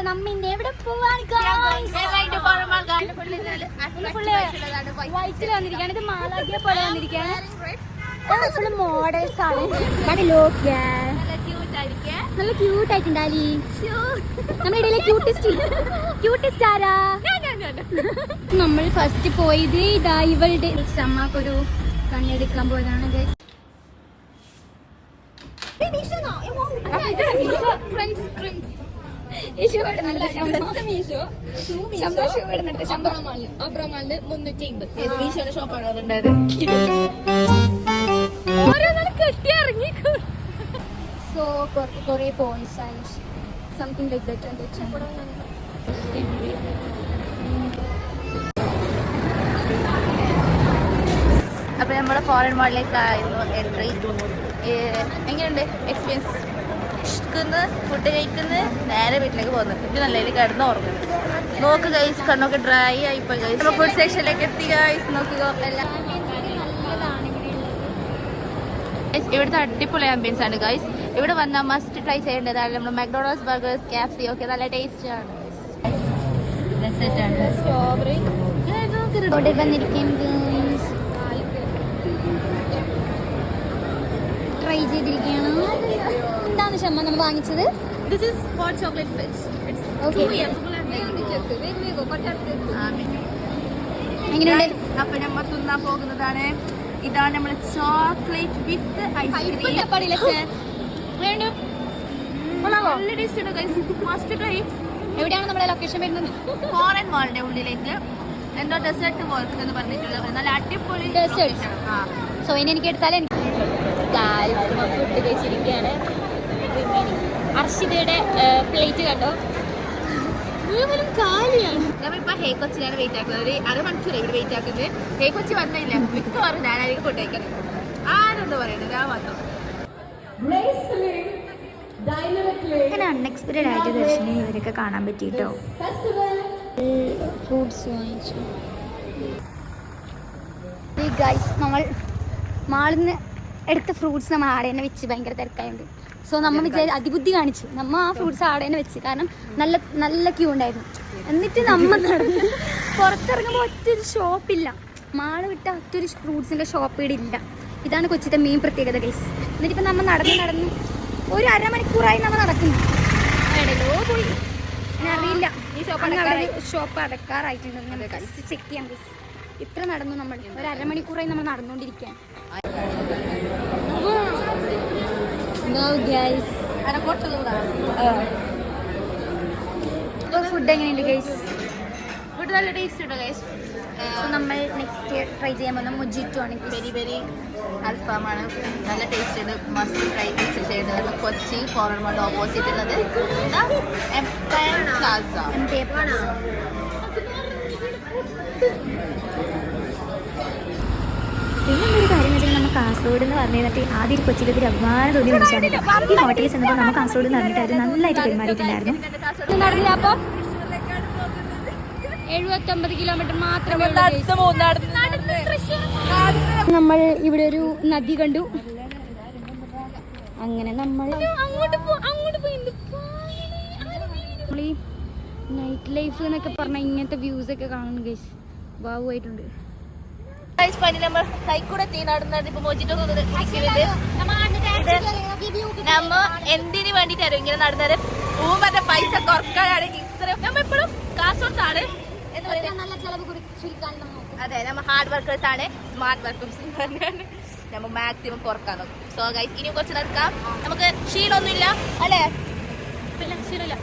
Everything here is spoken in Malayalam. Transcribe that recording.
നമ്മിന്റെ എവിടെ പോവാൻ വൈറ്റിൽ വന്നിരിക്കുകയാണ്. ഇത് മാലാഖ്യ പോലെ വന്നിരിക്കുകയാണ്. ഫുള്ള് മോഡൽസ് ആണ്. നല്ല ക്യൂട്ട് ആയിട്ടുണ്ടാലി. നമ്മുടെ ഇടയിലെ ക്യൂട്ടിസ്റ്റ് ആരാ? നമ്മൾ ഫസ്റ്റ് പോയത് ഇതാ ഇവളുടെ അമ്മക്കൊരു കണ്ണെടുക്കാൻ പോയതാണ്. സോ കൊറേ പോയിന്റ്സ് ആയി സംതിങ് ലൈക്ക് ദാറ്റ്. അപ്പൊ നമ്മള് ഫോറിൻ മോളിലേക്കായിരുന്നു എൻട്രി. എങ്ങനെയുണ്ട് എക്സ്പീരിയൻസ്? ഫുഡ് കഴിക്കുന്നത് നേരെ വീട്ടിലേക്ക് പോകുന്നത്. ഇത് നല്ല രീതിയിൽ കിടന്ന് ഉറങ്ങുന്നത്. നോക്ക് ഗൈസ്, കണ്ണൊക്കെ ഡ്രൈ ആയിപ്പോ ഗൈസ്. നമ്മൾ ഫുഡ് സെക്ഷനിലേക്ക് എത്തി ഗൈസ്. നോക്കുക, ഇവിടുത്തെ അടിപൊളി ആംബിയൻസ് ആണ് ഗൈസ്. ഇവിടെ വന്നാൽ മസ്റ്റ് ട്രൈ ചെയ്യേണ്ടതാണ് നമ്മൾ മക്ഡൊണാൾഡ്സ്, ബർഗേഴ്സ്, KFC ഒക്കെ നല്ല ടേസ്റ്റ് ആണ്. സ്ട്രോബെറി ട്രൈ ചെയ്തിരിക്കുകയാണ്. എന്താണ് ഷമ്മ നമ്മൾ വാങ്ങിച്ചത്? This is hot chocolate fudge. It's എങ്ങനെയുണ്ട്? അപ്പൊ നമ്മൾ തിന്നാൻ പോകുന്നതാണ്. ഇതാണ് നമ്മള് ചോക്ലേറ്റ് വിത്ത് ഐസ്ക്രീം. നല്ല ടേസ്റ്റ് ഉണ്ട് ഗൈസ്. Must try. എവിടെയാണ് നമ്മുടെ ലൊക്കേഷൻ വരുന്നത്? ഫോറിൻ മോളിന്റെ ഉള്ളിലേക്ക് എന്തോ ഡെസേർട്ട് വർക്ക് എന്ന് പറഞ്ഞിട്ടുള്ള നല്ല അടിപൊളി ഡെസേർട്ട്. സോ ഇനി എനിക്ക് എടുത്താലേ ഫുഡ് കഴിച്ചിരിക്കുകയാണ്. അർഷിതയുടെ പ്ലേറ്റ് കണ്ടോ, മുഴുവനും കാലിയാണ്. നമ്മളിപ്പോ ഹേ കൊച്ചിലാണ് വെയിറ്റ് ആക്കുന്നത്. ഒരു അരമണിക്കൂർ ഇവിടെ വെയിറ്റ് ആക്കുന്നത്. ഹേ കൊച്ചി വന്നില്ല. മിക്കവാറും ഞാനായിരിക്കും ഫുഡ് കഴിക്കുന്നത്. ആരെന്ത് പറയുന്നത്? ഞാൻ വന്നു. അങ്ങനെ അൺഎക്സ്പെക്റ്റഡ് ആയിട്ട് ദർശനം ഇവരൊക്കെ കാണാൻ പറ്റിട്ടോ. ഫ്രൂട്ട്സ് വാങ്ങിച്ചു. നമ്മൾ മാളിൽ നിന്ന് എടുത്ത ഫ്രൂട്ട്സ് നമ്മൾ ആടെ തന്നെ വെച്ച് ഭയങ്കര തിരക്കായുണ്ട്. സോ നമ്മൾ അതിബുദ്ധി കാണിച്ചു. നമ്മൾ ആ ഫ്രൂട്ട്സ് ആടെ തന്നെ വെച്ച്. കാരണം നല്ല നല്ല ക്യൂ ഉണ്ടായിരുന്നു. എന്നിട്ട് നമ്മൾ നടന്ന് പുറത്തിറങ്ങുമ്പോൾ ഒറ്റൊരു ഷോപ്പില്ല. മാള് വിട്ട ഒറ്റൊരു ഫ്രൂട്ട്സിൻ്റെ ഷോപ്പ് ഇവിടെ ഇല്ല. ഇതാണ് കൊച്ചിത്തെ മെയിൻ പ്രത്യേകത ഗൈസ്. എന്നിട്ടിപ്പോൾ നമ്മൾ നടന്ന് ഒരു അരമണിക്കൂറായി നമ്മൾ നടക്കുന്നു. എവിടെയോ പോയി അറിയില്ല. ഷോപ്പ് അടക്കാറായിട്ടുണ്ട്. ചെക്ക് ചെയ്യാം ഗൈസ്. ഇത്ര നടന്നു നമ്മൾ. ഒരു അരമണിക്കൂറായി നമ്മൾ നടന്നുകൊണ്ടിരിക്കുകയാണ്. ഫുഡ് എങ്ങനെയുണ്ട് ഗൈസ്? ഫുഡ് നല്ല ടേസ്റ്റ് ഉണ്ട് ഗൈസ്. നമ്മൾ നെക്സ്റ്റ് ട്രൈ ചെയ്യാൻ പോകുന്ന മൊജിറ്റോ ആണ്. വെരി വെരി അൽഫാമാണ്. നല്ല ടേസ്റ്റ് ഉണ്ട്. മസ്റ്റ് ട്രൈ വിസിറ്റ് ചെയ്യുന്നത് കൊച്ചി ഫോറിൻ മോളിന്റെ ഓപ്പോസിറ്റ് ഉള്ളത് എംപയർ പ്ലാസ. പിന്നെ ഒരു കാര്യം എന്ന് വെച്ചാൽ നമ്മൾ കാസർഗോഡ് എന്ന് പറഞ്ഞു കഴിഞ്ഞിട്ട് ആദ്യം കൊച്ചിയിലൊക്കെ ഒരു അഭിമാനം തോന്നി മനസ്സിലാണ്. ഈ ഹോട്ടലിൽ ചെന്നപ്പോൾ നമ്മൾ കാസർഗോഡ് നടന്നിട്ട് അവർ നല്ലതായിട്ട് പെരുമാറിയിട്ടുണ്ടായിരുന്നു. 79 കിലോമീറ്റർ മാത്രമേ. നമ്മൾ ഇവിടെ ഒരു നദി കണ്ടു. അങ്ങനെ നമ്മൾ ഈ നൈറ്റ് ലൈഫ് എന്നൊക്കെ പറഞ്ഞ ഇങ്ങനത്തെ വ്യൂസ് ഒക്കെ കാണുന്നു ഗൈസ്. വാവുമായിട്ടുണ്ട്. നമ്മ എന്തിനു വേണ്ടിട്ടായിരുന്നു ഇങ്ങനെ നടന്നത്? ഊമ്പന്റെ പൈസ കുറക്കാനാണെങ്കിൽ ഇത്രയും നമ്മ എപ്പോഴും കാസർഗോഡാണ്. അതെ, നമ്മ ഹാർഡ് വർക്കേഴ്സ് ആണ്, സ്മാർട്ട് വർക്കേഴ്സ്. നമ്മ മാക്സിമം കുറക്കാൻ നോക്കും. സോ ഗൈസ്, ഇനിയും കുറച്ച് നടക്കാം. നമുക്ക് ക്ഷീണമൊന്നുമില്ല അല്ലേ? ശീലമില്ല.